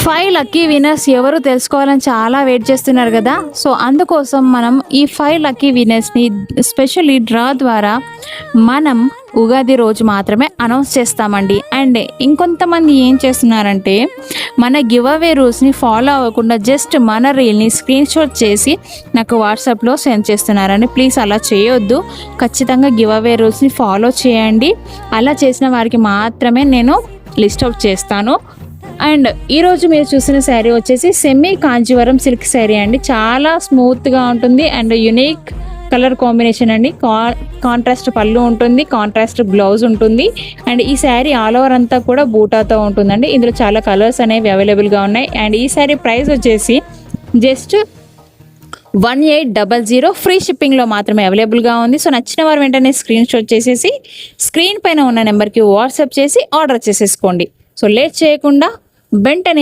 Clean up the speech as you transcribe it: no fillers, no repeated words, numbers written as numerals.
5 lucky winners ఎవరు తెలుసుకోవాలని చాలా వెయిట్ చేస్తున్నారు కదా. సో అందుకోసం మనం ఈ 5 లక్కీ విన్నర్స్ని స్పెషల్లీ డ్రా ద్వారా మనం ఉగాది రోజు మాత్రమే అనౌన్స్ చేస్తామండి. అండ్ ఇంకొంతమంది ఏం చేస్తున్నారంటే మన గివ్ అవే రూల్స్ని ఫాలో అవ్వకుండా జస్ట్ మన రీల్ని స్క్రీన్ షాట్ చేసి నాకు వాట్సాప్లో సెండ్ చేస్తున్నారండి. ప్లీజ్ అలా చేయొద్దు, ఖచ్చితంగా గివ్ అవే రూల్స్ని ఫాలో చేయండి. అలా చేసిన వారికి మాత్రమే నేను లిస్ట్ అవుట్ చేస్తాను. అండ్ ఈరోజు మీరు చూసిన శారీ వచ్చేసి సెమీ కాంజీవరం సిల్క్ శారీ అండి. చాలా స్మూత్గా ఉంటుంది అండ్ యునిక్ కలర్ కాంబినేషన్ అండి. కాంట్రాస్ట్ పళ్ళు ఉంటుంది, కాంట్రాస్ట్ బ్లౌజ్ ఉంటుంది. అండ్ ఈ శారీ ఆల్ ఓవర్ అంతా కూడా బూటాతో ఉంటుందండి. ఇందులో చాలా కలర్స్ అనేవి అవైలబుల్గా ఉన్నాయి. అండ్ ఈ శారీ ప్రైస్ వచ్చేసి జస్ట్ 1800 ఫ్రీ షిప్పింగ్లో మాత్రమే అవైలబుల్గా ఉంది. సో నచ్చిన వారు వెంటనే స్క్రీన్ షాట్ చేసేసి స్క్రీన్ పైన ఉన్న నెంబర్కి వాట్సాప్ చేసి ఆర్డర్ చేసేసుకోండి. సో లేట్ చేయకుండా వెంటనే